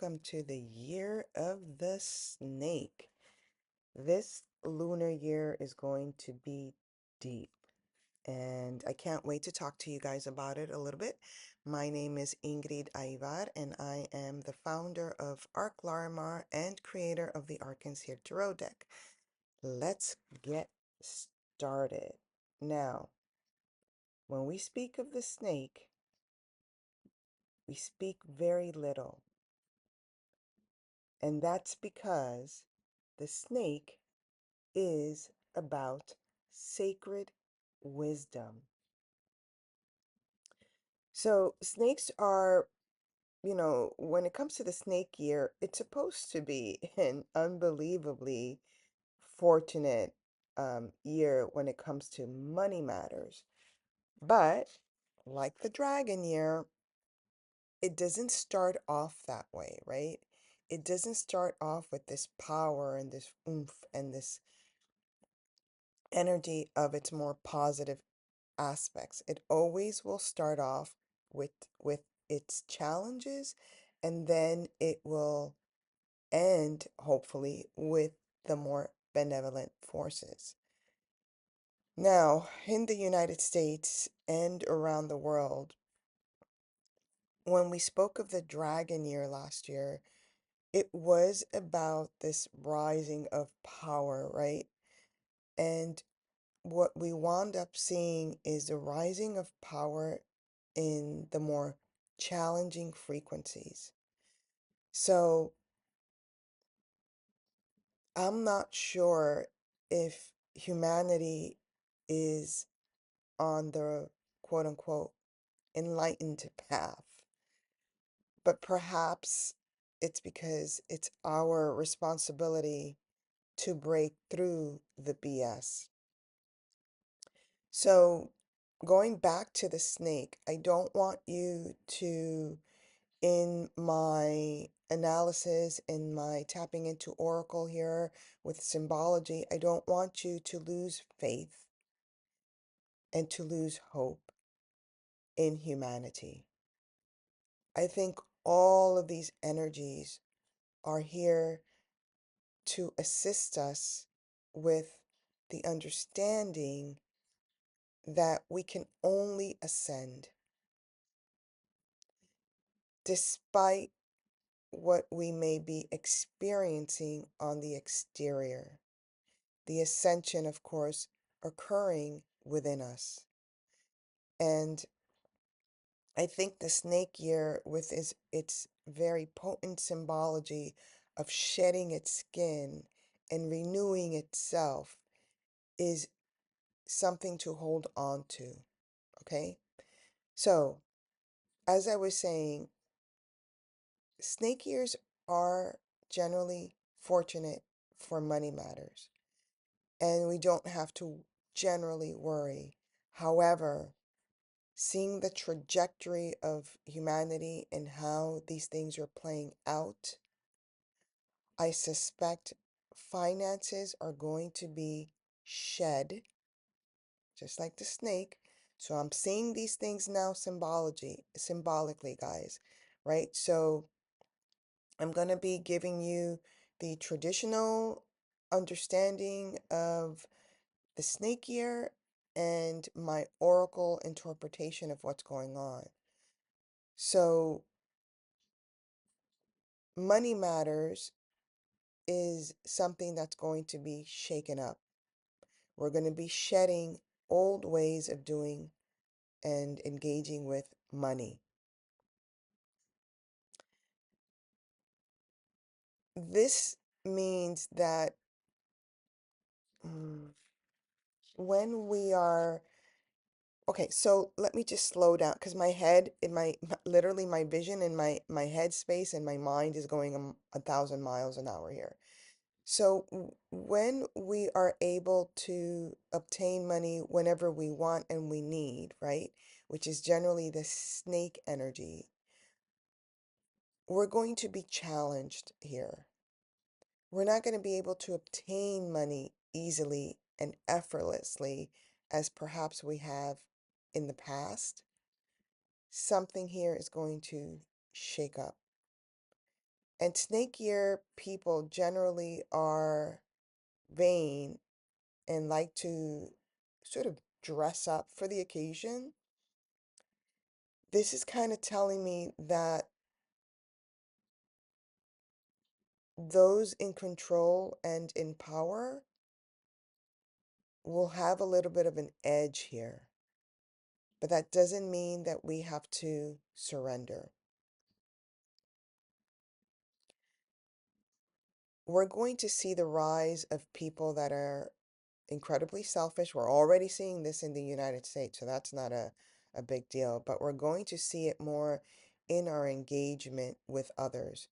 welcome to the year of the snake. This lunar year is going to be deep, and I can't wait to talk to you guys about it a little bit. My name is Ingrid Aivar, and I am the founder of Arc Larimar and creator of the Arkansas Tarot deck. Let's get started. Now, when we speak of the snake, we speak very little. And that's because the snake is about sacred wisdom. So, snakes are, when it comes to the snake year, it's supposed to be an unbelievably fortunate year when it comes to money matters. But, like the dragon year, it doesn't start off that way, right? It doesn't start off with this power and this oomph and this energy of its more positive aspects. It always will start off with with its challenges, and then it will end hopefully with the more benevolent forces. Now, in the United States and around the world, when we spoke of the dragon year last year, it was about this rising of power, right? And what we wound up seeing is the rising of power in the more challenging frequencies. So I'm not sure if humanity is on the quote unquote enlightened path, but perhaps it's because it's our responsibility to break through the BS. So, going back to the snake, I don't want you to, in my analysis, in my tapping into Oracle here with symbology, I don't want you to lose faith and to lose hope in humanity. I think all of these energies are here to assist us with the understanding that we can only ascend despite what we may be experiencing on the exterior. The ascension, of course, occurring within us. And I think the snake year, with its very potent symbology of shedding its skin and renewing itself, is something to hold on to. Okay? So, as I was saying, snake years are generally fortunate for money matters, and we don't have to generally worry. However, seeing the trajectory of humanity and how these things are playing out, I suspect finances are going to be shed, just like the snake. So I'm seeing these things now symbolically, guys, right? So I'm going to be giving you the traditional understanding of the snake year and my oracle interpretation of what's going on. So, money matters is something that's going to be shaken up. We're going to be shedding old ways of doing and engaging with money. This means that mm, when we are okay, so let me just slow down because my head, in literally my vision in my head space and my mind is going 1,000 miles an hour here. So when we are able to obtain money whenever we want and we need, right? Which is generally the snake energy, we're going to be challenged here. We're not going to be able to obtain money easily and effortlessly as perhaps we have in the past. Something here is going to shake up. And snake year people generally are vain and like to sort of dress up for the occasion. This is kind of telling me that those in control and in power will have a little bit of an edge here. But that doesn't mean that we have to surrender. We're going to see the rise of people that are incredibly selfish. We're already seeing this in the United States, so that's not a big deal. But we're going to see it more in our engagement with others.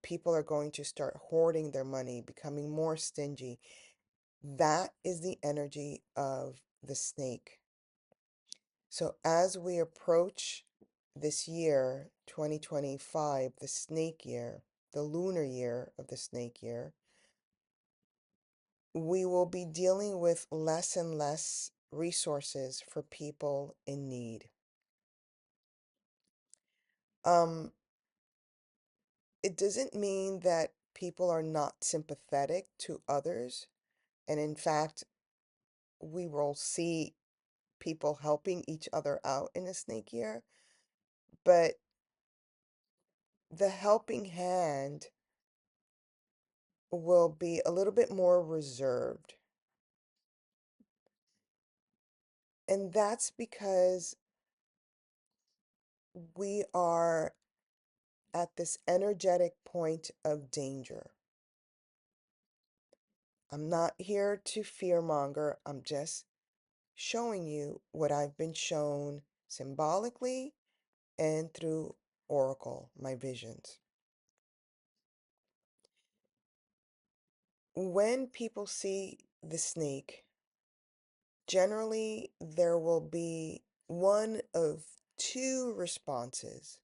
People are going to start hoarding their money, becoming more stingy. That is the energy of the snake. So as we approach this year, 2025, the snake year, the lunar year of the snake year, we will be dealing with less and less resources for people in need. Um, it doesn't mean that people are not sympathetic to others. And in fact, we will see people helping each other out in a snake year. But the helping hand will be a little bit more reserved. And that's because we are at this energetic point of danger. I'm not here to fearmonger. I'm just showing you what I've been shown symbolically and through oracle, my visions. When people see the snake, generally there will be one of two responses.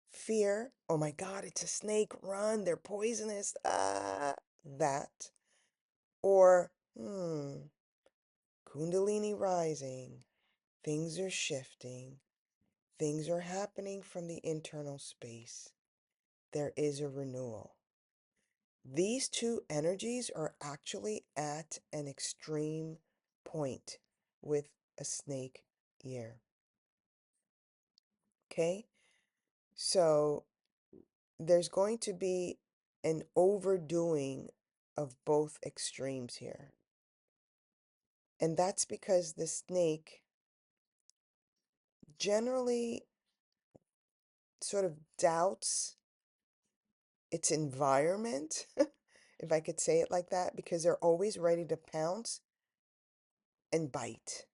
Fear, oh my God, it's a snake, run, they're poisonous, that. Or, Kundalini rising, things are shifting, things are happening from the internal space. There is a renewal. These two energies are actually at an extreme point with a snake year. Okay? So there's going to be an overdoing of both extremes here. And that's because the snake generally sort of doubts its environment, if I could say it like that, because they're always ready to pounce and bite,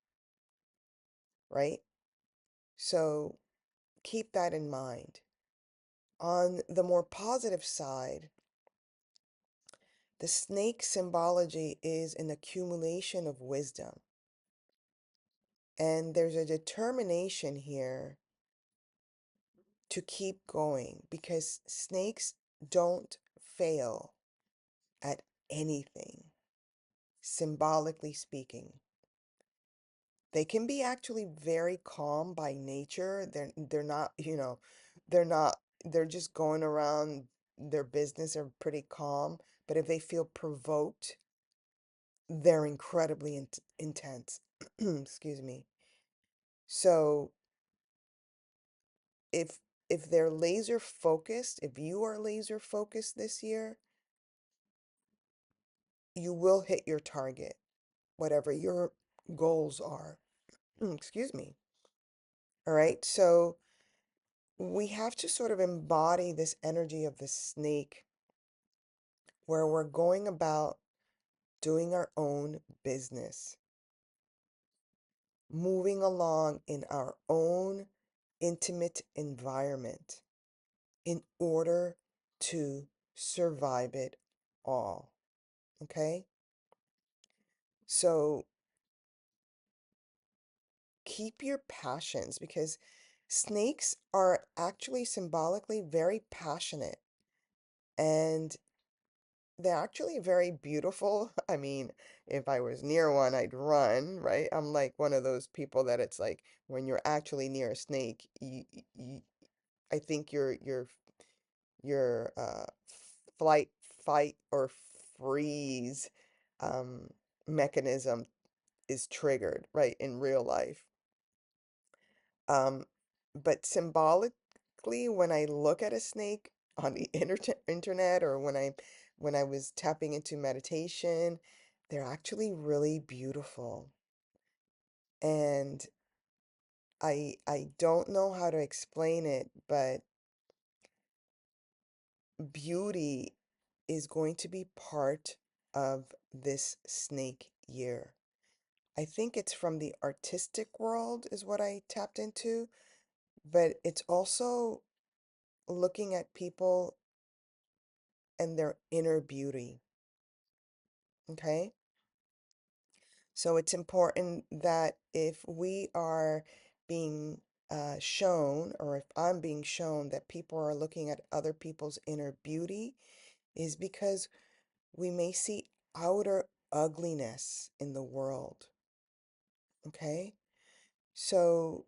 right? So keep that in mind. On the more positive side, the snake symbology is an accumulation of wisdom. And there's a determination here to keep going because snakes don't fail at anything, symbolically speaking. They can be actually very calm by nature. They're not, they're not, they're just going around their business are pretty calm. But if they feel provoked, they're incredibly intense. Excuse me. So if they're laser focused, if you are laser focused this year, you will hit your target, whatever your goals are. Excuse me. All right. So we have to sort of embody this energy of the snake where we're going about doing our own business, moving along in our own intimate environment in order to survive it all. Okay? So keep your passions because snakes are actually symbolically very passionate and they're actually very beautiful. I mean, if I was near one, I'd run, right? I'm like one of those people that it's like when you're actually near a snake, I think your flight, fight, or freeze um, mechanism is triggered, right, in real life. Um, but symbolically, when I look at a snake on the internet or when I was tapping into meditation, they're actually really beautiful. And I don't know how to explain it, but beauty is going to be part of this snake year. I think it's from the artistic world is what I tapped into, but it's also looking at people and their inner beauty. Okay? So it's important that if we are being shown, or if I'm being shown that people are looking at other people's inner beauty, is because we may see outer ugliness in the world. Okay? So,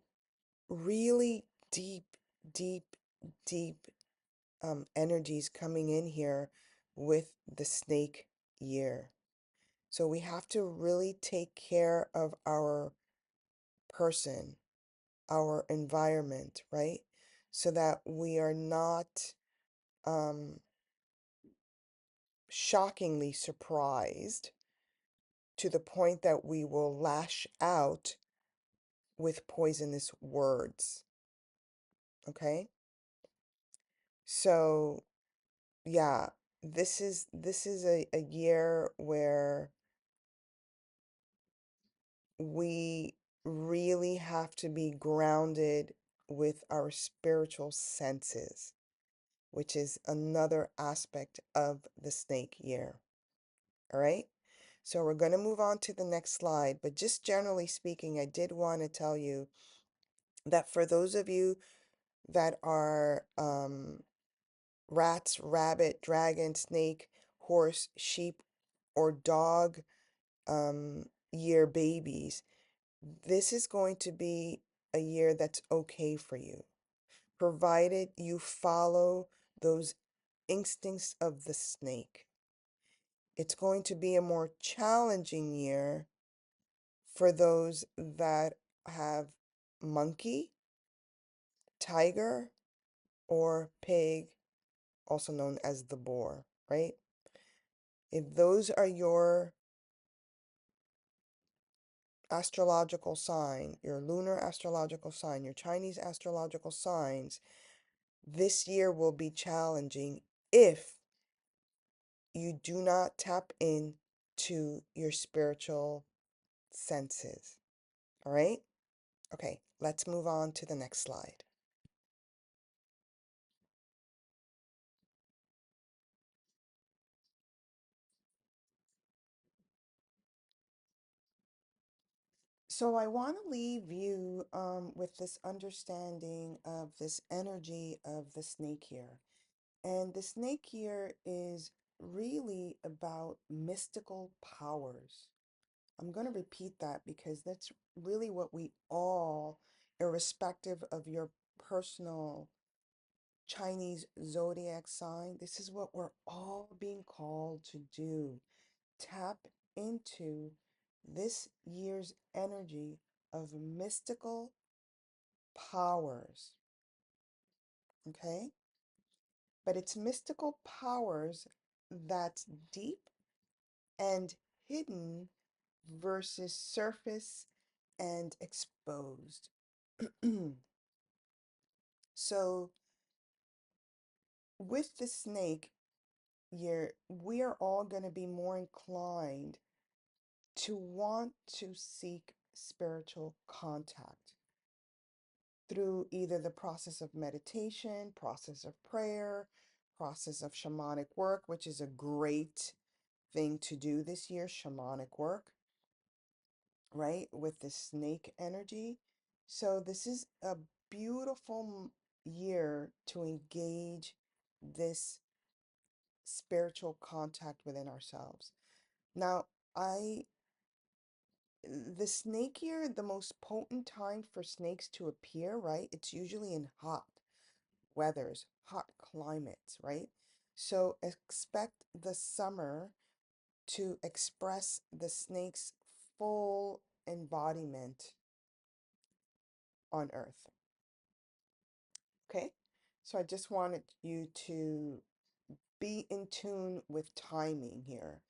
really deep, deep, deep energies coming in here with the snake year. So we have to really take care of our person, our environment, right? So that we are not um, shockingly surprised to the point that we will lash out with poisonous words. Okay? So yeah, this is a year where we really have to be grounded with our spiritual senses, which is another aspect of the snake year. All right. So we're going to move on to the next slide. But just generally speaking, I did want to tell you that for those of you that are rats, rabbit, dragon, snake, horse, sheep, or dog year babies, this is going to be a year that's okay for you, provided you follow those instincts of the snake. It's going to be a more challenging year for those that have monkey, tiger, or pig, also known as the boar, right? If those are your astrological sign, your lunar astrological sign, your Chinese astrological signs, this year will be challenging if you do not tap in to your spiritual senses. All right? Okay, let's move on to the next slide. So I want to leave you with this understanding of this energy of the snake here. And the snake year is really about mystical powers. I'm going to repeat that because that's really what we all, irrespective of your personal Chinese zodiac sign, this is what we're all being called to do. Tap into this year's energy of mystical powers. Okay? But it's mystical powers that's deep and hidden versus surface and exposed. So, with the snake year, we are all going to be more inclined to want to seek spiritual contact through either the process of meditation, process of prayer, process of shamanic work, which is a great thing to do this year, shamanic work, right? With the snake energy. So this is a beautiful year to engage this spiritual contact within ourselves. Now, I the snake year, the most potent time for snakes to appear, right? It's usually in hot. weathers, hot climates, right? So expect the summer to express the snake's full embodiment on Earth. Okay? So I just wanted you to be in tune with timing here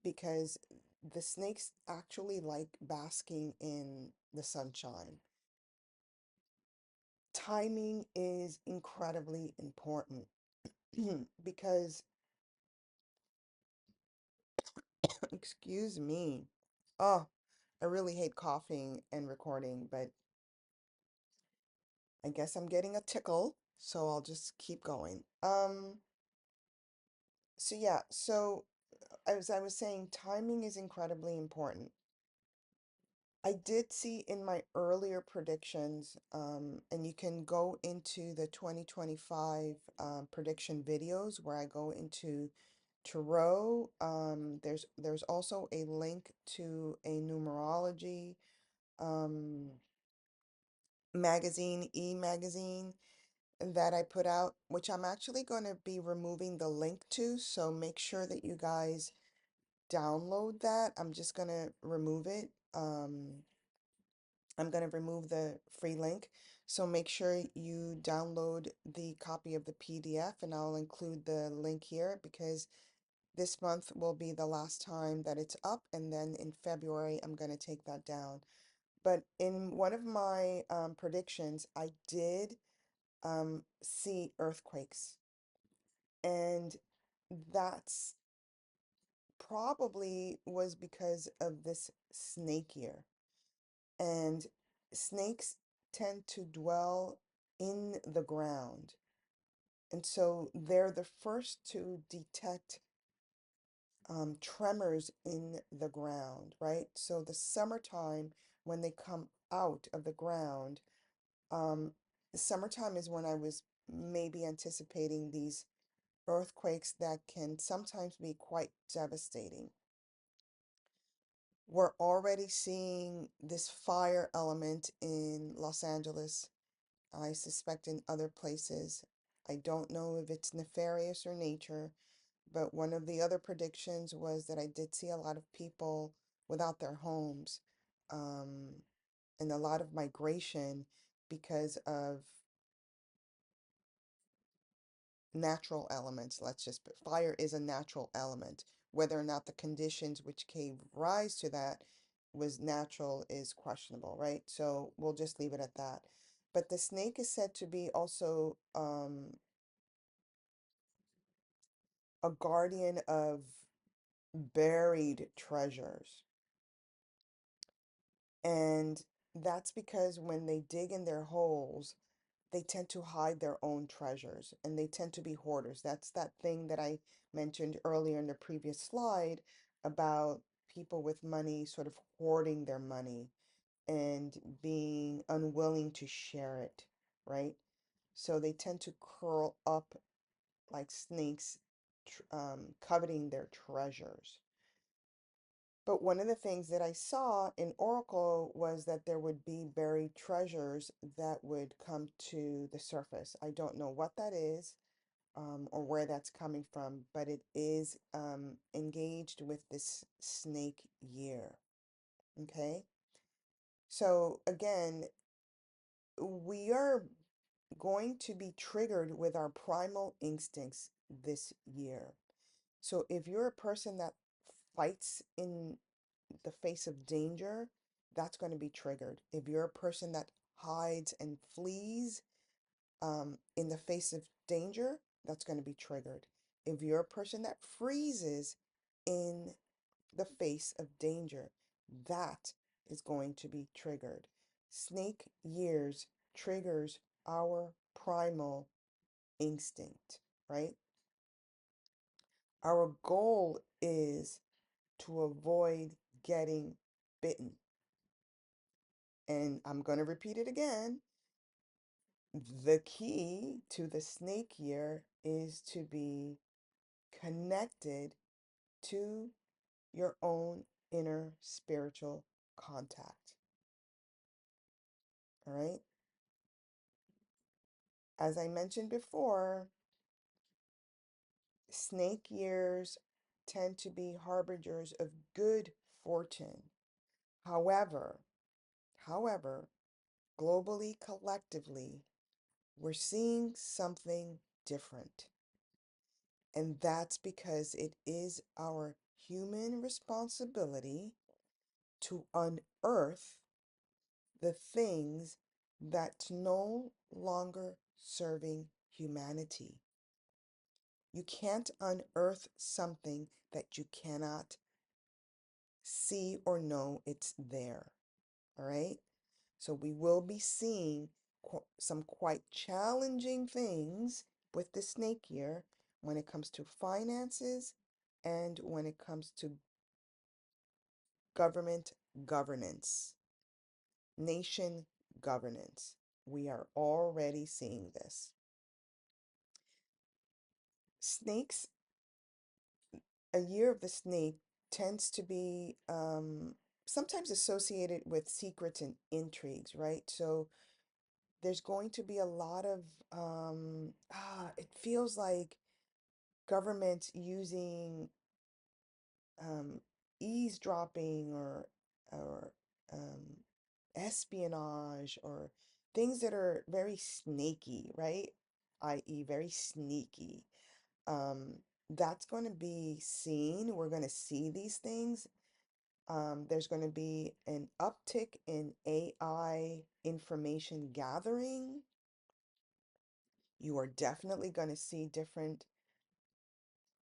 because the snakes actually like basking in the sunshine. Timing is incredibly important because, excuse me, oh, I really hate coughing and recording, but I guess I'm getting a tickle, so I'll just keep going. So yeah, so as I was saying, timing is incredibly important. I did see in my earlier predictions, and you can go into the 2025 prediction videos where I go into tarot. There's also a link to a numerology um, magazine, e-magazine that I put out, which I'm actually going to be removing the link to. So make sure that you guys download that. I'm just going to remove it. I'm going to remove the free link. So make sure you download the copy of the PDF, and I'll include the link here because this month will be the last time that it's up. And then in February, I'm going to take that down. But in one of my predictions, I did see earthquakes. And that's probably was because of this snake year. And snakes tend to dwell in the ground. And so they're the first to detect tremors in the ground, right? So the summertime, when they come out of the ground, um, summertime is when I was maybe anticipating these earthquakes that can sometimes be quite devastating. We're already seeing this fire element in Los Angeles. I suspect in other places. I don't know if it's nefarious or nature, but one of the other predictions was that I did see a lot of people without their homes, um, and a lot of migration because of natural elements. Let's just, but fire is a natural element. Whether or not the conditions which gave rise to that was natural is questionable, right? So we'll just leave it at that. But the snake is said to be also a guardian of buried treasures. And that's because when they dig in their holes, they tend to hide their own treasures and they tend to be hoarders. That's that thing that I mentioned earlier in the previous slide about people with money sort of hoarding their money and being unwilling to share it, right? So they tend to curl up like snakes, coveting their treasures. But one of the things that I saw in Oracle was that there would be buried treasures that would come to the surface. I don't know what that is, or where that's coming from, but it is engaged with this snake year. Okay. So again, we are going to be triggered with our primal instincts this year. So if you're a person that fights in the face of danger, that's going to be triggered. If you're a person that hides and flees in the face of danger, that's going to be triggered. If you're a person that freezes in the face of danger, that is going to be triggered. Snake years triggers our primal instinct, right? Our goal is to avoid getting bitten. And I'm going to repeat it again. The key to the snake year is to be connected to your own inner spiritual contact. All right. As I mentioned before, snake years tend to be harbingers of good fortune. However, however, globally, collectively, we're seeing something different. And that's because it is our human responsibility to unearth the things that's no longer serving humanity. You can't unearth something that you cannot see or know it's there. All right? So we will be seeing some quite challenging things with the snake year when it comes to finances and when it comes to government governance, nation governance. We are already seeing this. Snakes, a year of the snake tends to be sometimes associated with secrets and intrigues, right? So there's going to be a lot of, it feels like governments using um, eavesdropping or um, espionage or things that are very snaky, right? I.e., very sneaky. Um, that's going to be seen. We're going to see these things. There's going to be an uptick in AI information gathering. You are definitely going to see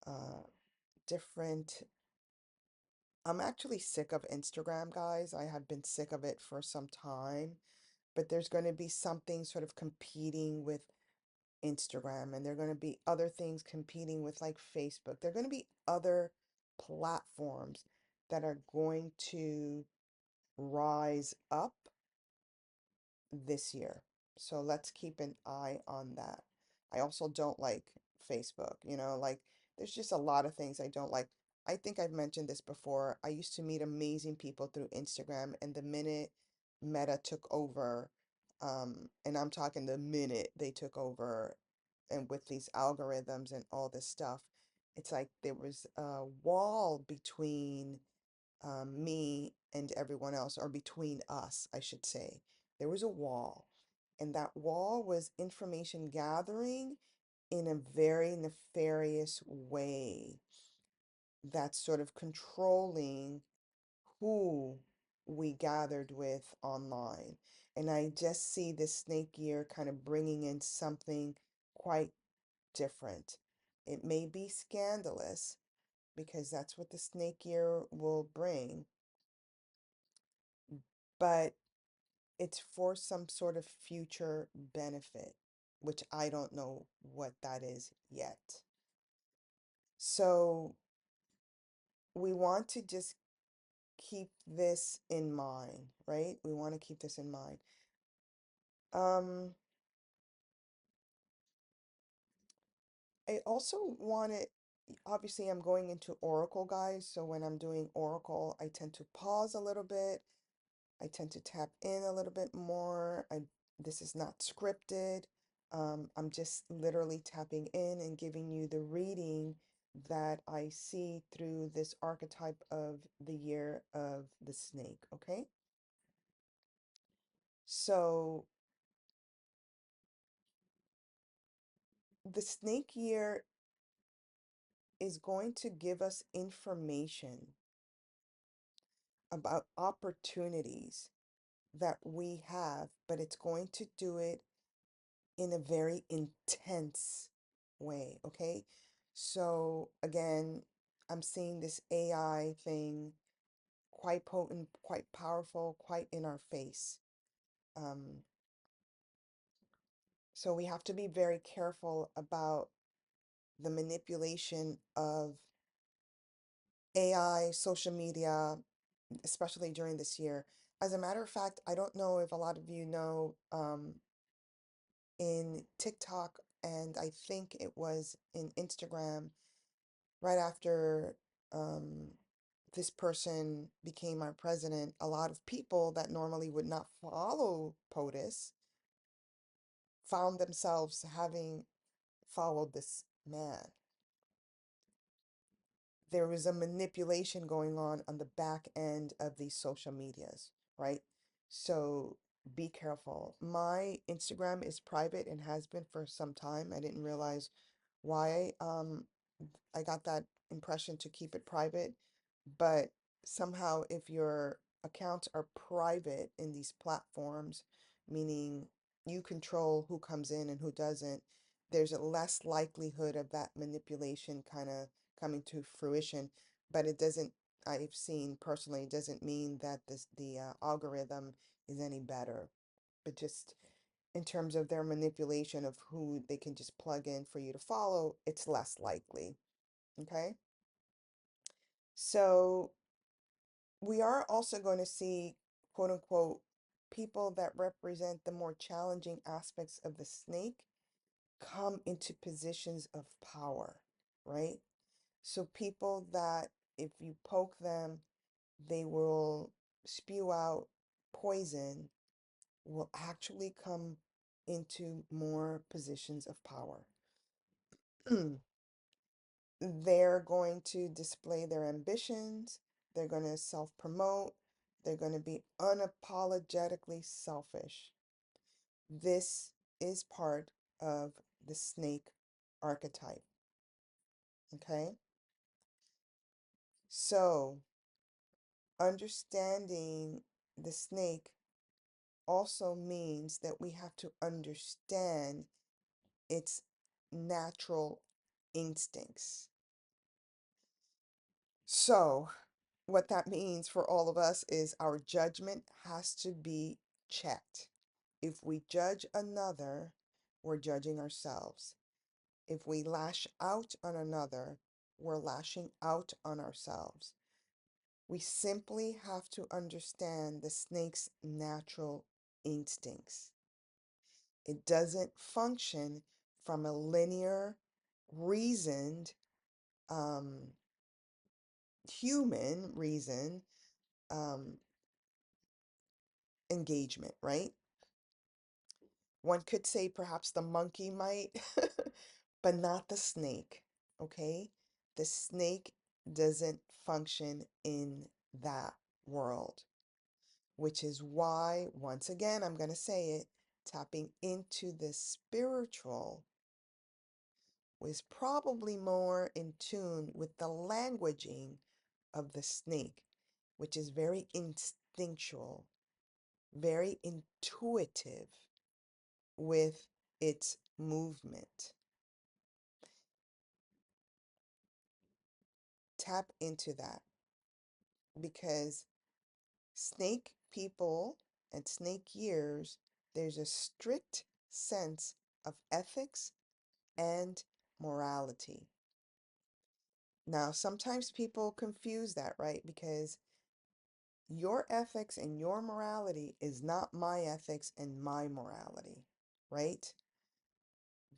uh, different. I'm actually sick of Instagram, guys. I have been sick of it for some time, but there's going to be something sort of competing with Instagram, and there are going to be other things competing with like Facebook. There are going to be other platforms that are going to rise up this year. So let's keep an eye on that. I also don't like Facebook, like there's just a lot of things I don't like. I think I've mentioned this before. I used to meet amazing people through Instagram, and the minute Meta took over, and I'm talking the minute they took over, and with these algorithms and all this stuff, it's like there was a wall between me and everyone else, or between us, I should say. There was a wall, and that wall was information gathering in a very nefarious way that's sort of controlling who we gathered with online. And I just see this snake year kind of bringing in something quite different. It may be scandalous because that's what the snake year will bring, but it's for some sort of future benefit, which I don't know what that is yet. So we want to just keep this in mind, right? We want to keep this in mind. Um, I also want to, obviously, I'm going into Oracle, guys. So when I'm doing Oracle, I tend to pause a little bit. I tend to tap in a little bit more. This is not scripted. I'm just literally tapping in and giving you the reading that I see through this archetype of the year of the snake, okay? So the snake year is going to give us information about opportunities that we have, but it's going to do it in a very intense way, okay? So again, I'm seeing this AI thing quite potent, quite powerful, quite in our face. Um, so we have to be very careful about the manipulation of AI, social media, especially during this year. As a matter of fact, I don't know if a lot of you know, in TikTok, and I think it was in Instagram, right after um, this person became our president, a lot of people that normally would not follow POTUS found themselves having followed this man. There was a manipulation going on the back end of these social medias, right? So be careful. My Instagram is private and has been for some time. I didn't realize why I got that impression to keep it private, but somehow if your accounts are private in these platforms, meaning you control who comes in and who doesn't, there's a less likelihood of that manipulation kind of coming to fruition. But it doesn't, I've seen personally, it doesn't mean that the algorithm is any better, but just in terms of their manipulation of who they can just plug in for you to follow, it's less likely. Okay. So we are also going to see, quote unquote, people that represent the more challenging aspects of the snake come into positions of power, right? So people that if you poke them, they will spew out poison, will actually come into more positions of power. They're going to display their ambitions, they're going to self promote, they're going to be unapologetically selfish. This is part of the snake archetype. Okay? So, understanding the snake also means that we have to understand its natural instincts. So, what that means for all of us is our judgment has to be checked. If we judge another, we're judging ourselves. If we lash out on another, we're lashing out on ourselves. We simply have to understand the snake's natural instincts. It doesn't function from a linear, reasoned, um, human reason um, engagement, right? One could say perhaps the monkey might, but not the snake, okay? The snake doesn't function in that world, which is why, once again, I'm going to say it, tapping into the spiritual was probably more in tune with the languaging of the snake, which is very instinctual, very intuitive with its movement. Tap into that because snake people and snake years, there's a strict sense of ethics and morality. Now, sometimes people confuse that, right? Because your ethics and your morality is not my ethics and my morality, right?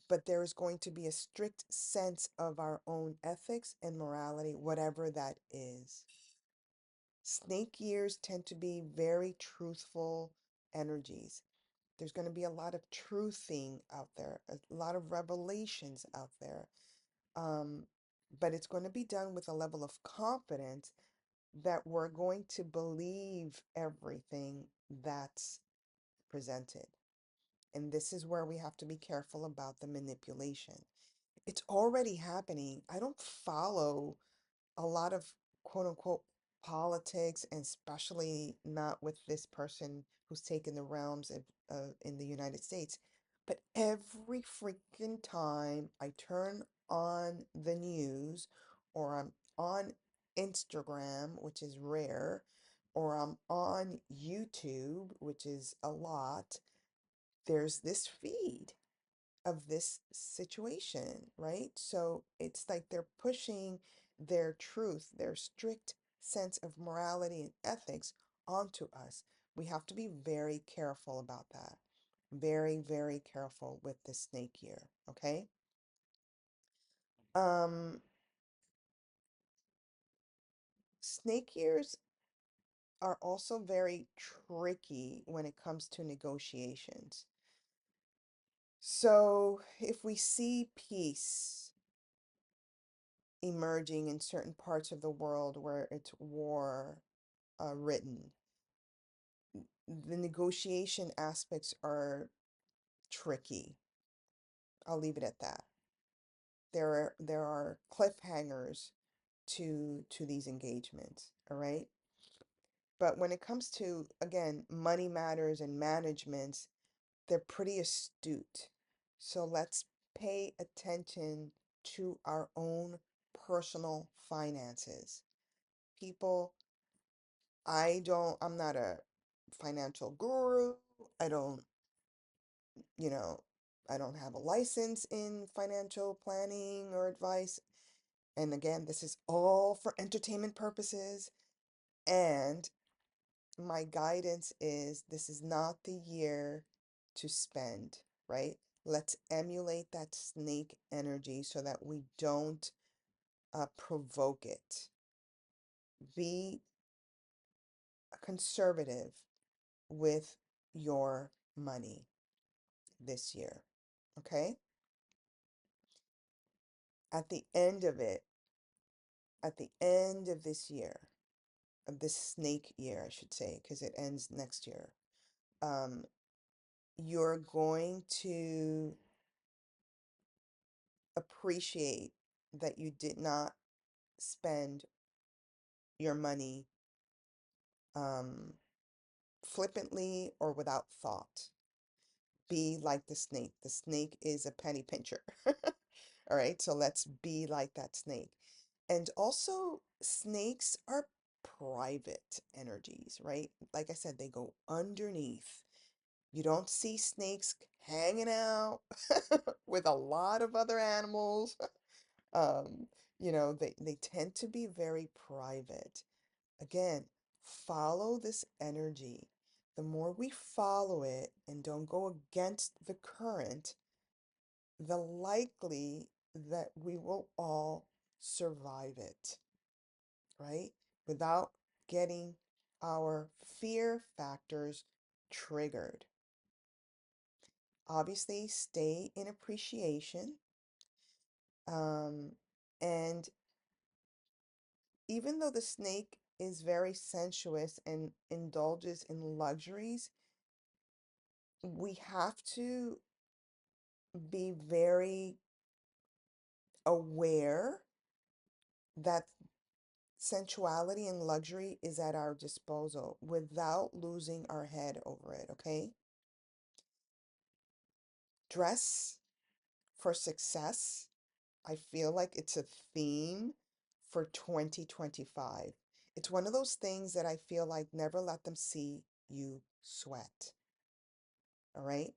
But there is going to be a strict sense of our own ethics and morality, whatever that is. Snake years tend to be very truthful energies. There's going to be a lot of truthing out there, a lot of revelations out there. Um, but it's going to be done with a level of confidence that we're going to believe everything that's presented. And this is where we have to be careful about the manipulation. It's already happening. I don't follow a lot of quote unquote politics, and especially not with this person who's taken the realms of, in the United States. But every freaking time I turn on the news or I'm on Instagram, which is rare, or I'm on YouTube, which is a lot, there's this feed of this situation, right? So it's like they're pushing their truth, their strict sense of morality and ethics onto us. We have to be very careful about that. Very, very careful with the snake year, okay? Um, Snake years are also very tricky when it comes to negotiations. So if we see peace emerging in certain parts of the world where it's war ridden, the negotiation aspects are tricky. I'll leave it at that. There are cliffhangers to these engagements, all right? But when it comes to, again, money matters and managements, they're pretty astute. So let's pay attention to our own personal finances. People, I'm not a financial guru. I don't, you know, I don't have a license in financial planning or advice. And again, this is all for entertainment purposes. And my guidance is this is not the year to spend, right? Let's emulate that snake energy so that we don't provoke it. Be conservative with your money this year, okay? At the end of it, at the end of this year, of this snake year, I should say, because it ends next year, um, you're going to appreciate that you did not spend your money um, flippantly or without thought. Be like the snake. The snake is a penny pincher. All right, so let's be like that snake. And also, snakes are private energies, right? Like I said, they go underneath. You don't see snakes hanging out with a lot of other animals. Um, they tend to be very private. Again, follow this energy. The more we follow it and don't go against the current, the likely that we will all survive it, right? Without getting our fear factors triggered. Obviously, stay in appreciation. And even though the snake is very sensuous and indulges in luxuries, we have to be very aware that sensuality and luxury is at our disposal without losing our head over it, okay? Dress for success. I feel like it's a theme for 2025. It's one of those things that I feel like never let them see you sweat, all right?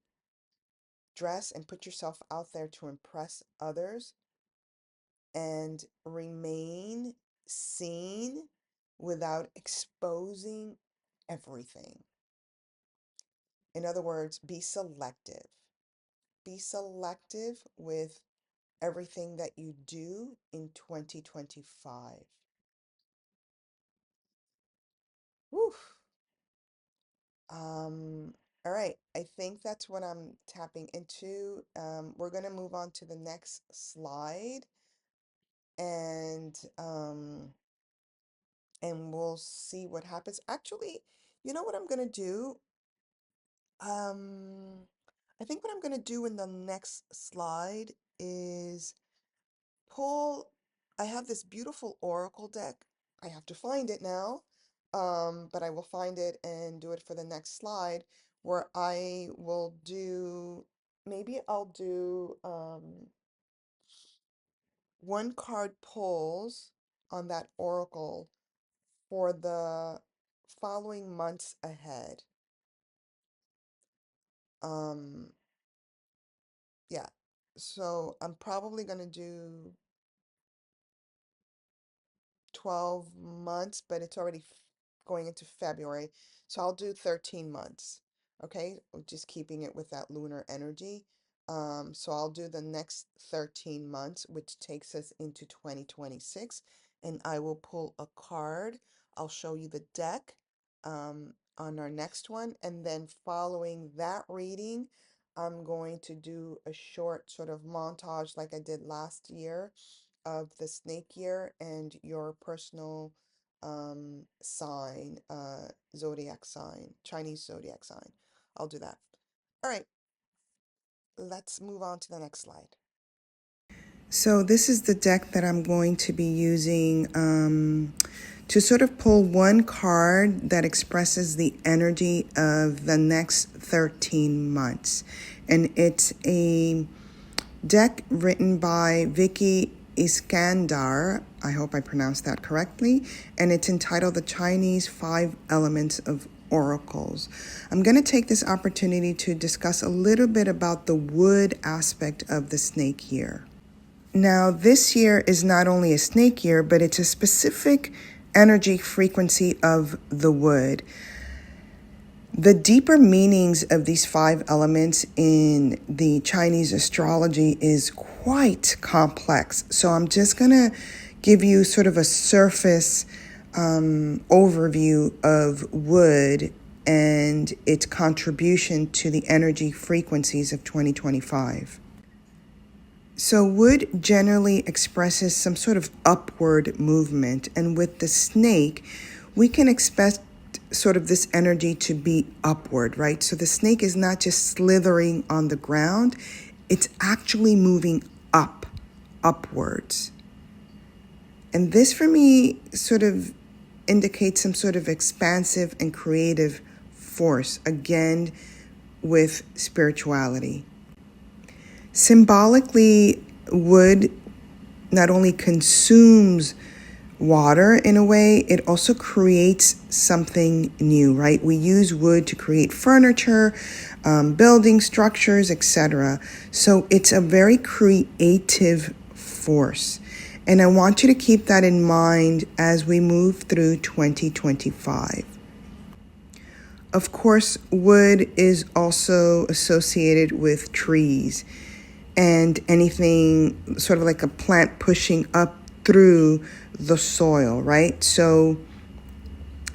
Dress and put yourself out there to impress others and remain seen without exposing everything. In other words, be selective. Be selective with everything that you do in 2025. Whew. Um, all right, I think that's what I'm tapping into. We're going to move on to the next slide and we'll see what happens. Actually, you know what I'm going to do? Um, I think what I'm going to do in the next slide is pull. I have this beautiful oracle deck. I have to find it now, but I will find it and do it for the next slide where I will do, maybe I'll do one card pulls on that oracle for the following months ahead. Um, yeah, so I'm probably going to do 12 months, but it's already going into February. So I'll do 13 months. Okay, just keeping it with that lunar energy. So I'll do the next 13 months, which takes us into 2026, and I will pull a card. I'll show you the deck on our next one, and then following that reading, I'm going to do a short sort of montage like I did last year of the snake year and your personal sign, zodiac sign, Chinese zodiac sign. I'll do that. All right, let's move on to the next slide. So this is the deck that I'm going to be using to sort of pull one card that expresses the energy of the next 13 months. And it's a deck written by Vicki Iskandar. I hope I pronounced that correctly. And it's entitled The Chinese 5 Elements of Oracles. I'm going to take this opportunity to discuss a little bit about the wood aspect of the snake year. Now, this year is not only a snake year, but it's a specific energy frequency of the wood. The deeper meanings of these 5 elements in the Chinese astrology is quite complex. So I'm just going to give you sort of a surface overview of wood and its contribution to the energy frequencies of 2025. So wood generally expresses some sort of upward movement, and with the snake, we can expect sort of this energy to be upward, right? So the snake is not just slithering on the ground, it's actually moving upwards. And this for me sort of indicates some sort of expansive and creative force, again, with spirituality. Symbolically, wood not only consumes water in a way, it also creates something new, right? We use wood to create furniture, building structures, etc. So it's a very creative force. And I want you to keep that in mind as we move through 2025. Of course, wood is also associated with trees and anything sort of like a plant pushing up through the soil, right? So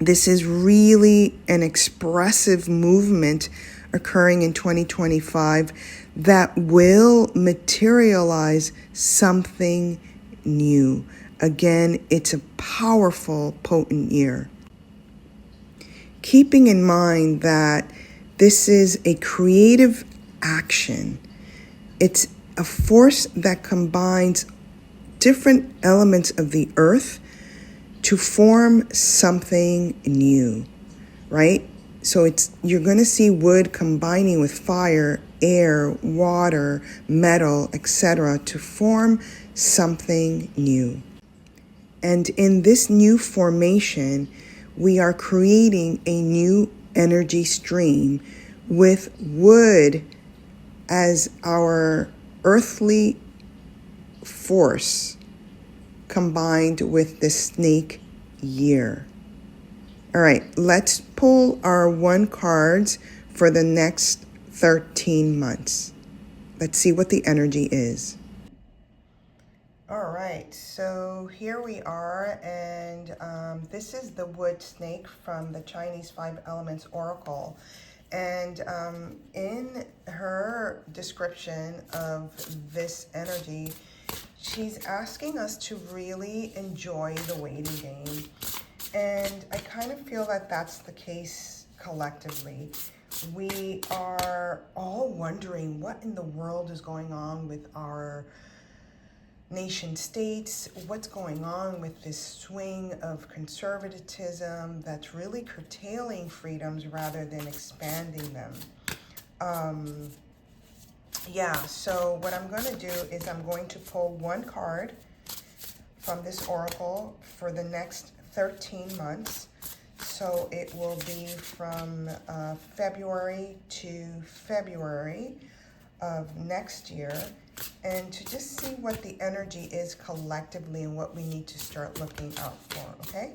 this is really an expressive movement occurring in 2025 that will materialize something new. Again, it's a powerful, potent year. Keeping in mind that this is a creative action. It's a force that combines different elements of the earth to form something new, right? So you're going to see wood combining with fire, air, water, metal, etc. to form something new. And in this new formation, we are creating a new energy stream with wood as our earthly force combined with the snake year. All right, let's pull our 1 cards for the next 13 months. Let's see what the energy is. All right, so here we are, and this is the wood snake from the Chinese 5 Elements Oracle. And in her description of this energy, she's asking us to really enjoy the waiting game. And I kind of feel that that's the case collectively. We are all wondering what in the world is going on with our nation states, what's going on with this swing of conservatism that's really curtailing freedoms rather than expanding them. So what I'm going to do is I'm going to pull 1 card from this oracle for the next 13 months. So it will be from February to February of next year, and to just see what the energy is collectively and what we need to start looking out for, okay?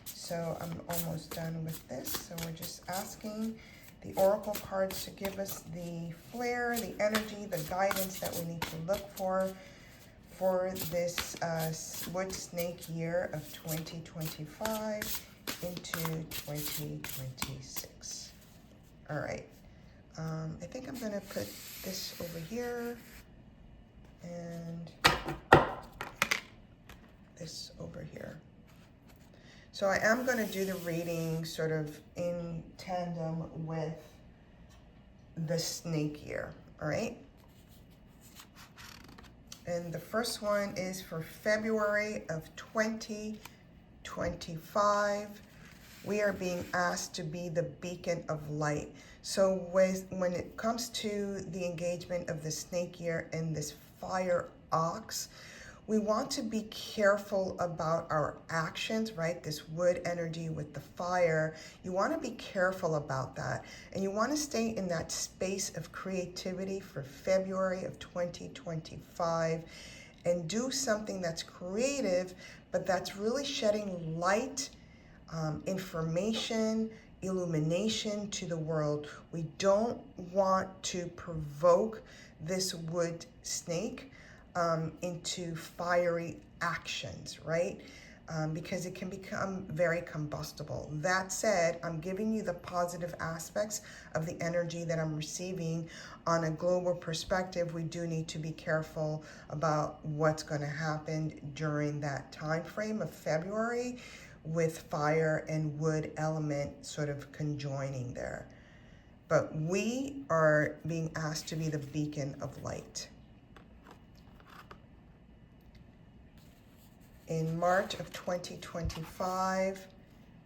So I'm almost done with this. So we're just asking the oracle cards to give us the flair, the energy, the guidance that we need to look for this wood snake year of 2025 into 2026. All right. I think I'm going to put this over here and this over here. So I am going to do the reading sort of in tandem with the snake year, all right? And the first one is for February of 2025. We are being asked to be the beacon of light. So when it comes to the engagement of the snake year and this fire ox, we want to be careful about our actions, right? This wood energy with the fire. You want to be careful about that. And you want to stay in that space of creativity for February of 2025 and do something that's creative, but that's really shedding light, information, illumination to the world. We don't want to provoke this wood snake into fiery actions, right? Because it can become very combustible. That said, I'm giving you the positive aspects of the energy that I'm receiving. On a global perspective, we do need to be careful about what's going to happen during that time frame of February with fire and wood element sort of conjoining there. But we are being asked to be the beacon of light. In March of 2025,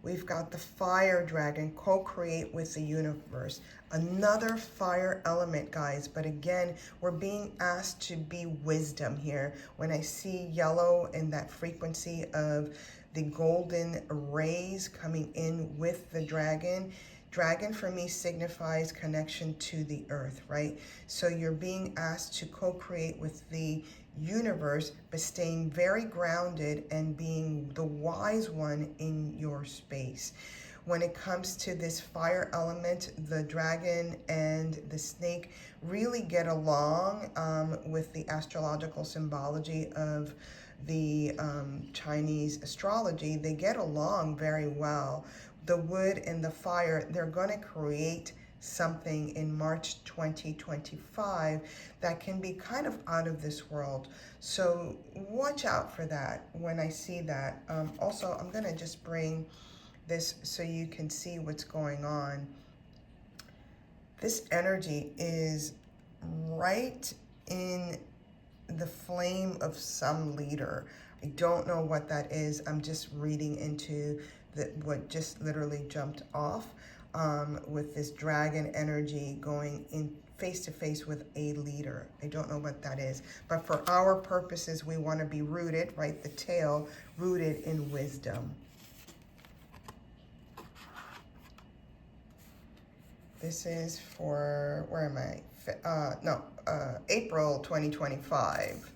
we've got the fire dragon, co-create with the universe. Another fire element, guys. But again, we're being asked to be wisdom here. When I see yellow and that frequency of the golden rays coming in with the dragon, dragon for me signifies connection to the earth, right? So you're being asked to co-create with the universe, but staying very grounded and being the wise one in your space. When it comes to this fire element, the dragon and the snake really get along with the astrological symbology of the Chinese astrology. They get along very well. The wood and the fire, they're going to create something in March 2025 that can be kind of out of this world. So watch out for that when I see that. Also, I'm going to just bring this so you can see what's going on. This energy is right in the flame of some leader. I don't know what that is. I'm just reading into what just literally jumped off with this dragon energy going in face to face with a leader. I don't know what that is. But for our purposes, we want to be rooted, right? The tail rooted in wisdom. This is for, where am I? April 2025.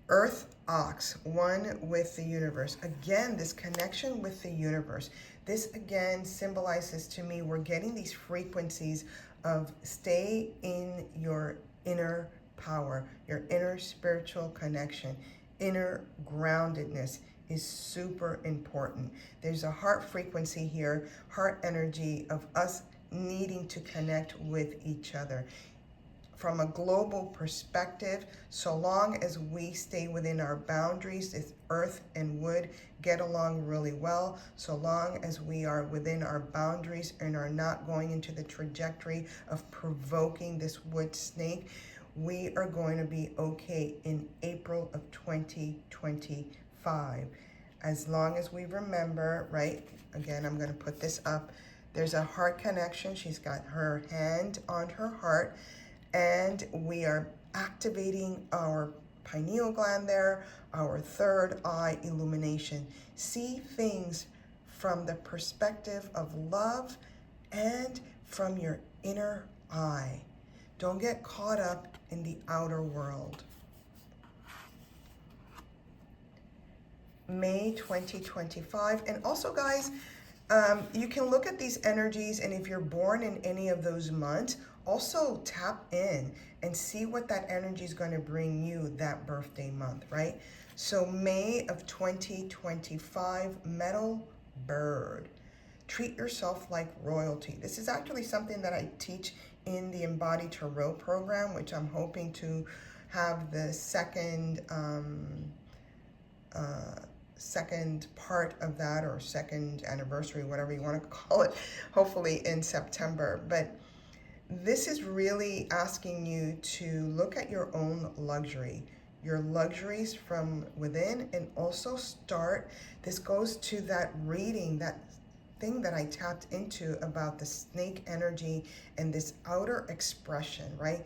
Earth Ox, one with the universe. Again, this connection with the universe. This again symbolizes to me we're getting these frequencies of stay in your inner power, your inner spiritual connection, inner groundedness is super important. There's a heart frequency here, heart energy of us needing to connect with each other. From a global perspective, so long as we stay within our boundaries, this earth and wood get along really well. So long as we are within our boundaries and are not going into the trajectory of provoking this wood snake, we are going to be okay in April of 2025. As long as we remember, right? Again, I'm going to put this up. There's a heart connection. She's got her hand on her heart. And we are activating our pineal gland there, our third eye illumination. See things from the perspective of love and from your inner eye. Don't get caught up in the outer world. May 2025. And also, guys, you can look at these energies, and if you're born in any of those months, also tap in and see what that energy is going to bring you that birthday month, right? So May of 2025, Metal Bird. Treat yourself like royalty. This is actually something that I teach in the Embodied Tarot program, which I'm hoping to have the second part of that, or second anniversary, whatever you want to call it, hopefully in September. But this is really asking you to look at your own luxury, your luxuries from within, and also start, this goes to that reading, that thing that I tapped into about the snake energy and this outer expression, right?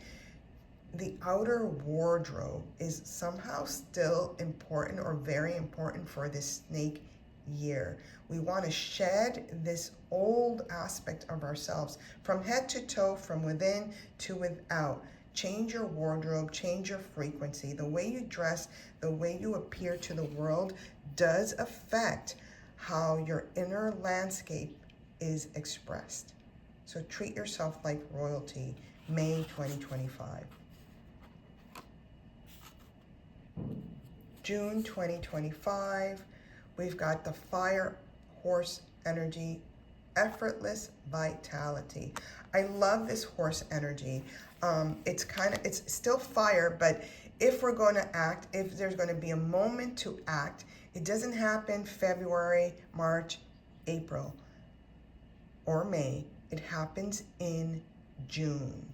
The outer wardrobe is somehow still important, or very important, for this snake year. We want to shed this old aspect of ourselves from head to toe, from within to without. Change your wardrobe, change your frequency. The way you dress, the way you appear to the world does affect how your inner landscape is expressed. So treat yourself like royalty, May 2025. June 2025, we've got the fire horse energy, effortless vitality. I love this horse energy. It's still fire, but if we're going to act, if there's going to be a moment to act, it doesn't happen February, March, April, or May. It happens in June.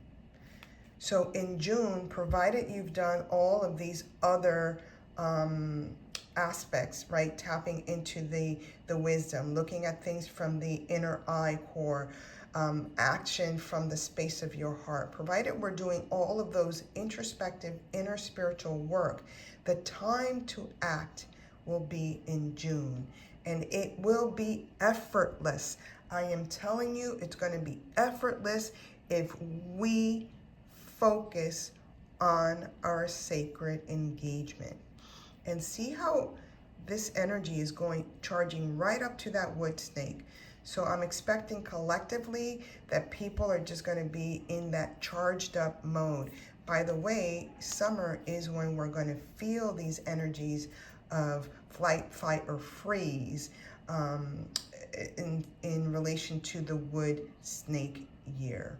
So in June, provided you've done all of these other aspects, right? Tapping into the wisdom, looking at things from the inner eye core, action from the space of your heart. Provided we're doing all of those introspective, inner spiritual work, the time to act will be in June. And it will be effortless. I am telling you, it's going to be effortless if we focus on our sacred engagement. And see how this energy is charging right up to that wood snake. So I'm expecting collectively that people are just going to be in that charged up mode. By the way, summer is when we're going to feel these energies of flight, fight, or freeze in relation to the wood snake year.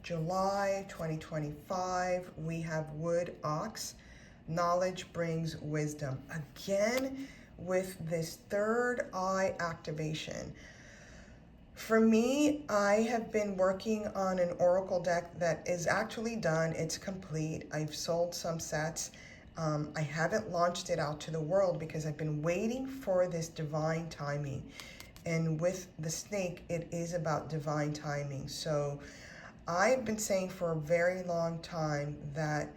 July 2025, we have wood ox. Knowledge brings wisdom. Again, with this third eye activation. For me, I have been working on an oracle deck that is actually done. It's complete. I've sold some sets. I haven't launched it out to the world because I've been waiting for this divine timing. And with the snake, it is about divine timing. So I've been saying for a very long time that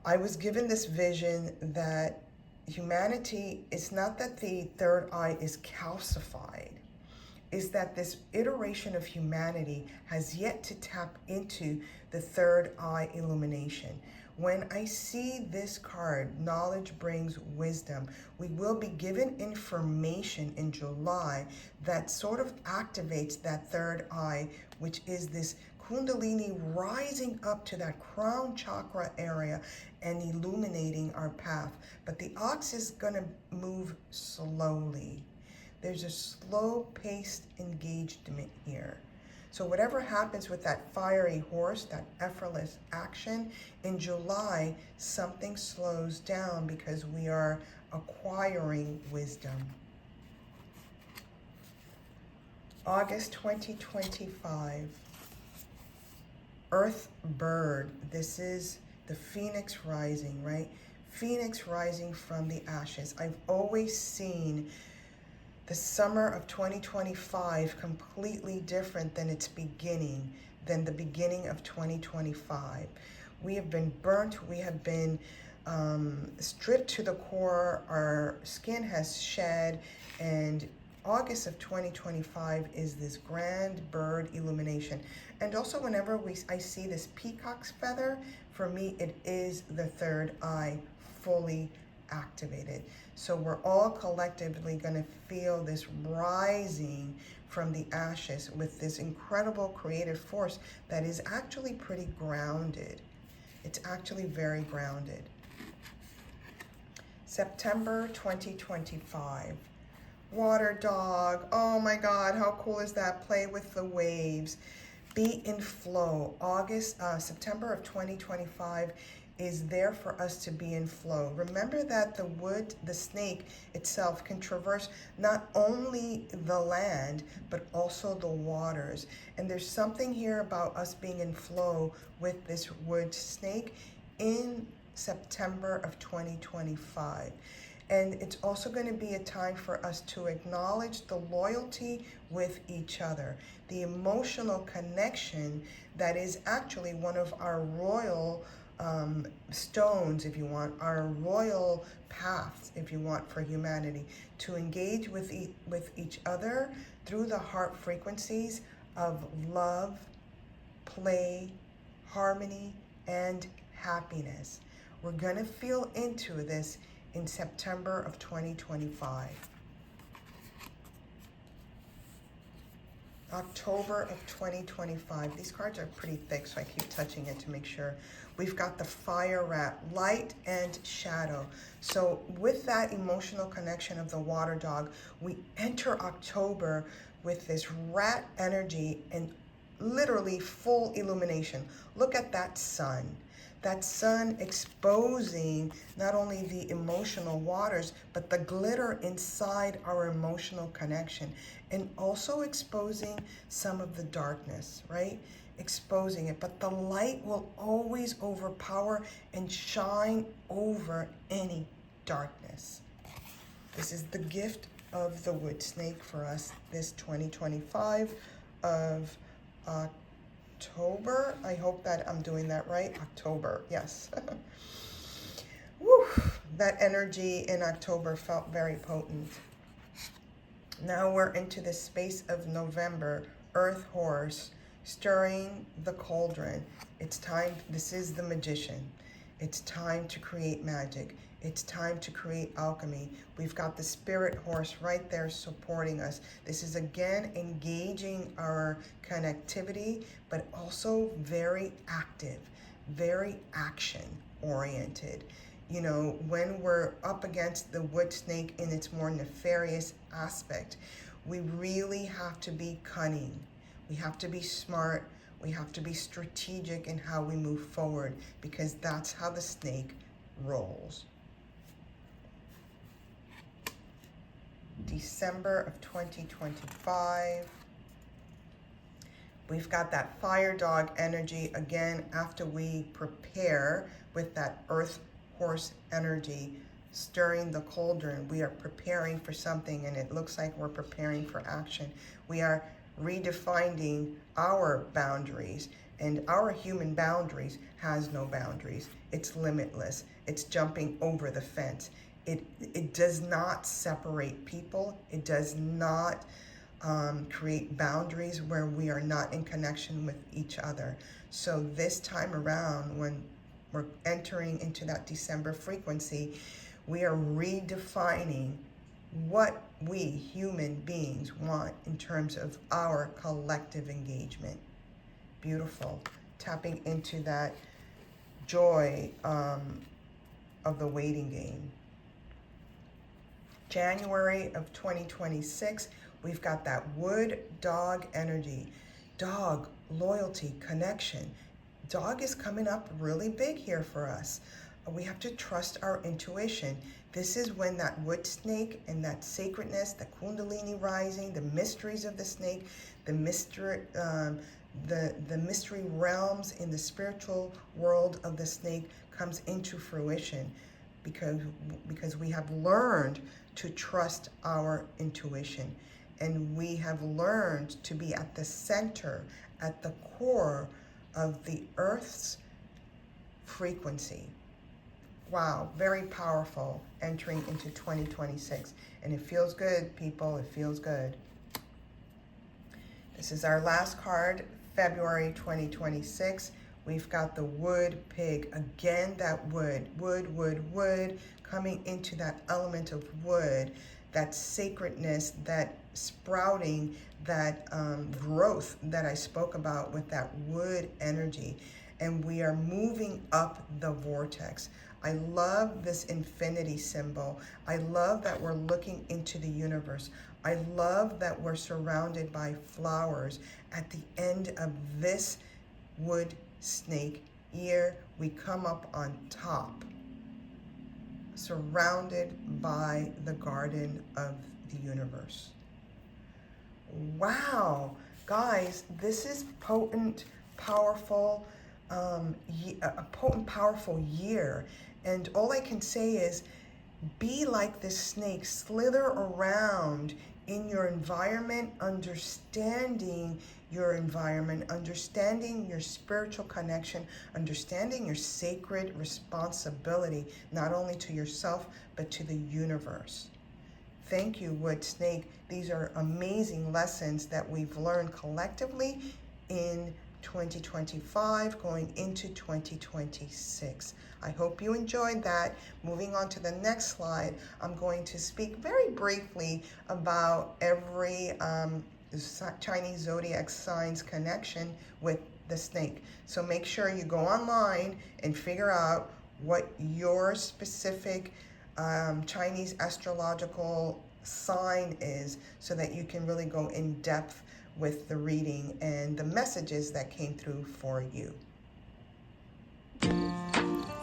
I was given this vision that humanity, it's not that the third eye is calcified, is that this iteration of humanity has yet to tap into the third eye illumination. When I see this card, knowledge brings wisdom, we will be given information in July that sort of activates that third eye, which is this Kundalini rising up to that crown chakra area and illuminating our path. But the ox is going to move slowly. There's a slow-paced engagement here. So whatever happens with that fiery horse, that effortless action, in July, something slows down because we are acquiring wisdom. August 2025, Earth Bird. This is the Phoenix rising, right? Phoenix rising from the ashes. I've always seen the summer of 2025 completely different than its beginning, than the beginning of 2025. We have been burnt, we have been stripped to the core, our skin has shed, and August of 2025 is this grand bird illumination. And also whenever I see this peacock's feather, for me it is the third eye fully activated. So we're all collectively going to feel this rising from the ashes with this incredible creative force that is actually pretty grounded. It's actually very grounded. September 2025, Water dog. Oh my God, how cool is that? Play with the waves. Be in flow. September of 2025 is there for us to be in flow. Remember that the snake itself can traverse not only the land, but also the waters. And there's something here about us being in flow with this wood snake in September of 2025. And it's also going to be a time for us to acknowledge the loyalty with each other, the emotional connection that is actually one of our royal stones, if you want, our royal paths, if you want, for humanity, to engage with each other through the heart frequencies of love, play, harmony, and happiness. We're going to feel into this in September of 2025. October of 2025. These cards are pretty thick, so I keep touching it to make sure. We've got the fire rat, light and shadow. So with that emotional connection of the water dog, we enter October with this rat energy and literally full illumination. Look at that sun. That sun exposing not only the emotional waters, but the glitter inside our emotional connection, and also exposing some of the darkness, right? Exposing it, but the light will always overpower and shine over any darkness. This is the gift of the wood snake for us this 2025 of October. I hope that I'm doing that right. October, yes. Woo, that energy in October felt very potent. Now we're into the space of November, Earth Horse, stirring the cauldron. It's time, this is the magician. It's time to create magic. It's time to create alchemy. We've got the spirit horse right there supporting us. This is again engaging our connectivity, but also very active, very action oriented. You know, when we're up against the wood snake in its more nefarious aspect, we really have to be cunning. We have to be smart. We have to be strategic in how we move forward, because that's how the snake rolls. December of 2025. We've got that fire dog energy again after we prepare with that earth horse energy, stirring the cauldron. We are preparing for something, and it looks like we're preparing for action. We are redefining our boundaries, and our human boundaries has no boundaries. It's limitless. It's jumping over the fence. It does not separate people. It does not create boundaries where we are not in connection with each other. So this time around, when we're entering into that December frequency, we are redefining what we human beings want in terms of our collective engagement. Beautiful. Tapping into that joy of the waiting game. January of 2026, we've got that wood dog energy. Dog, loyalty, connection. Dog is coming up really big here for us. We have to trust our intuition. This is when that wood snake and that sacredness, the kundalini rising, the mysteries of the snake, the mystery realms in the spiritual world of the snake comes into fruition, because we have learned to trust our intuition, and we have learned to be at the center, at the core of the Earth's frequency. Wow, very powerful entering into 2026. And it feels good, people, it feels good. This is our last card, February 2026. We've got the wood pig. Again, that wood, coming into that element of wood, that sacredness, that sprouting, that growth that I spoke about with that wood energy. And we are moving up the vortex. I love this infinity symbol. I love that we're looking into the universe. I love that we're surrounded by flowers. At the end of this wood snake year, we come up on top, surrounded by the garden of the universe. Wow, guys, this is potent, powerful, a potent, powerful year. And all I can say is be like this snake, slither around in your environment, understanding your environment, understanding your spiritual connection, understanding your sacred responsibility, not only to yourself, but to the universe. Thank you, Wood Snake. These are amazing lessons that we've learned collectively in 2025 going into 2026. I hope you enjoyed that. Moving on to the next slide, I'm going to speak very briefly about every Chinese zodiac sign's connection with the snake. So make sure you go online and figure out what your specific Chinese astrological sign is, so that you can really go in depth with the reading and the messages that came through for you.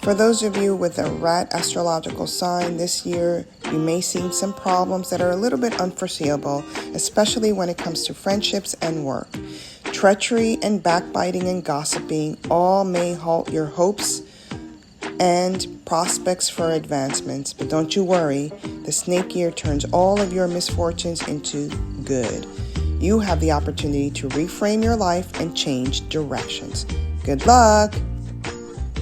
For those of you with a rat astrological sign this year, you may see some problems that are a little bit unforeseeable, especially when it comes to friendships and work. Treachery and backbiting and gossiping all may halt your hopes and prospects for advancements. But don't you worry, the snake year turns all of your misfortunes into good. You have the opportunity to reframe your life and change directions. Good luck!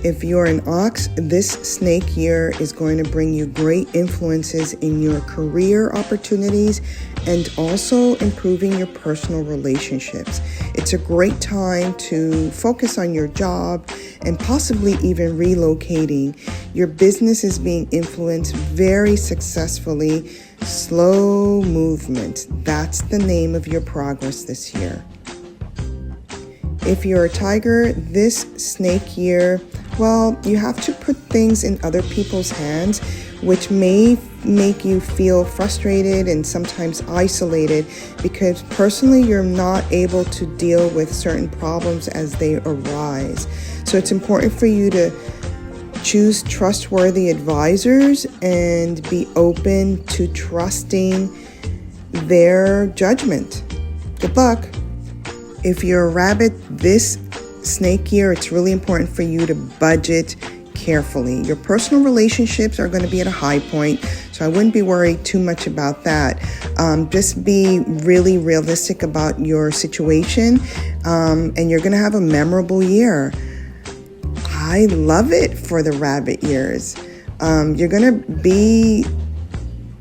If you're an ox, this snake year is going to bring you great influences in your career opportunities and also improving your personal relationships. It's a great time to focus on your job and possibly even relocating. Your business is being influenced very successfully. Slow movement. That's the name of your progress this year. If you're a tiger, this snake year, well, you have to put things in other people's hands, which may make you feel frustrated and sometimes isolated because personally you're not able to deal with certain problems as they arise. So it's important for you to choose trustworthy advisors and be open to trusting their judgment. Good luck. If you're a rabbit, this snake year, it's really important for you to budget carefully. Your personal relationships are going to be at a high point, so I wouldn't be worried too much about that. Just be really realistic about your situation, and you're going to have a memorable year. I love it for the rabbit years. You're going to be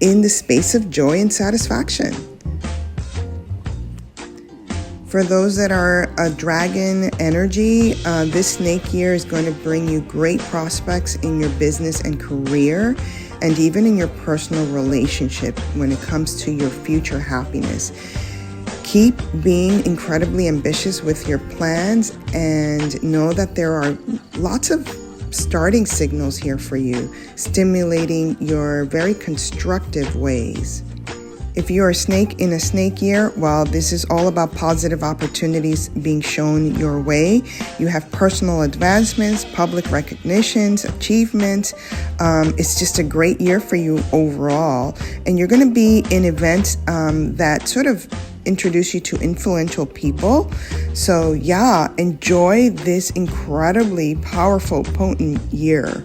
in the space of joy and satisfaction. For those that are a dragon energy, this snake year is going to bring you great prospects in your business and career, and even in your personal relationship when it comes to your future happiness. Keep being incredibly ambitious with your plans and know that there are lots of starting signals here for you, stimulating your very constructive ways. If you're a snake in a snake year, well, this is all about positive opportunities being shown your way. You have personal advancements, public recognitions, achievements. It's just a great year for you overall. And you're going to be in events that sort of introduce you to influential people. So yeah, enjoy this incredibly powerful, potent year.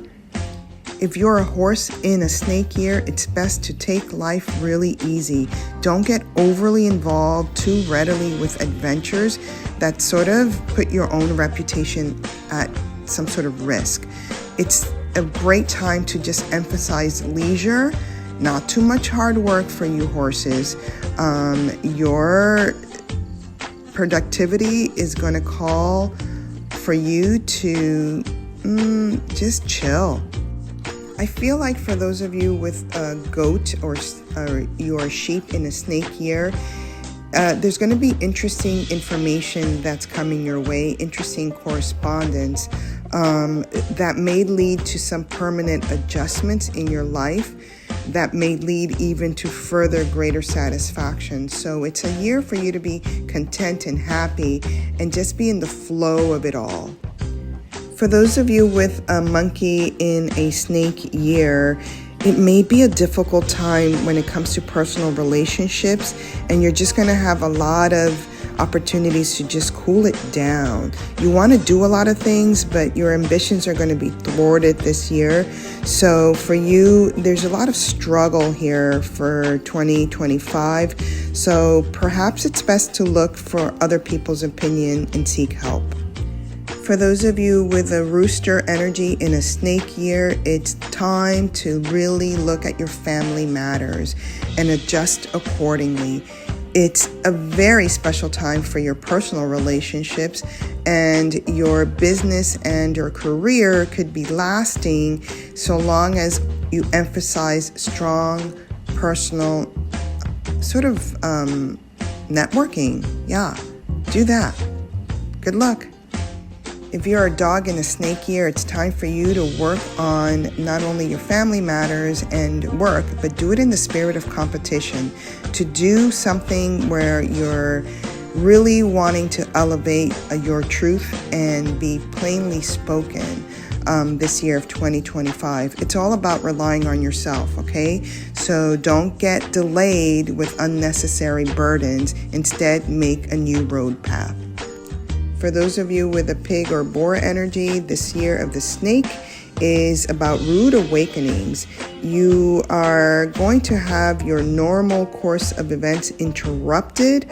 If you're a horse in a snake year, it's best to take life really easy. Don't get overly involved too readily with adventures that sort of put your own reputation at some sort of risk. It's a great time to just emphasize leisure, not too much hard work for you horses. Your productivity is going to call for you to just chill. I feel like for those of you with a goat or your sheep in a snake year, there's going to be interesting information that's coming your way, interesting correspondence. that may lead to some permanent adjustments in your life that may lead even to further greater satisfaction. So it's a year for you to be content and happy and just be in the flow of it all. For those of you with a monkey in a snake year, it may be a difficult time when it comes to personal relationships, and you're just going to have a lot of opportunities to just cool it down. You want to do a lot of things, but your ambitions are going to be thwarted this year. So for you, there's a lot of struggle here for 2025. So perhaps it's best to look for other people's opinion and seek help. For those of you with a rooster energy in a snake year, it's time to really look at your family matters and adjust accordingly. It's a very special time for your personal relationships, and your business and your career could be lasting so long as you emphasize strong personal sort of networking. Yeah, do that. Good luck. If you're a dog in a snake year, it's time for you to work on not only your family matters and work, but do it in the spirit of competition. To do something where you're really wanting to elevate your truth and be plainly spoken this year of 2025. It's all about relying on yourself, okay? So don't get delayed with unnecessary burdens. Instead, make a new road path. For those of you with a pig or boar energy, this year of the snake is about rude awakenings. You are going to have your normal course of events interrupted.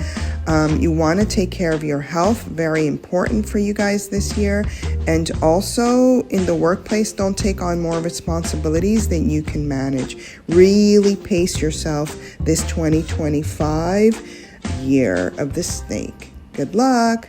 You want to take care of your health, very important for you guys this year. And also in the workplace, don't take on more responsibilities than you can manage. Really pace yourself this 2025 year of the snake. Good luck.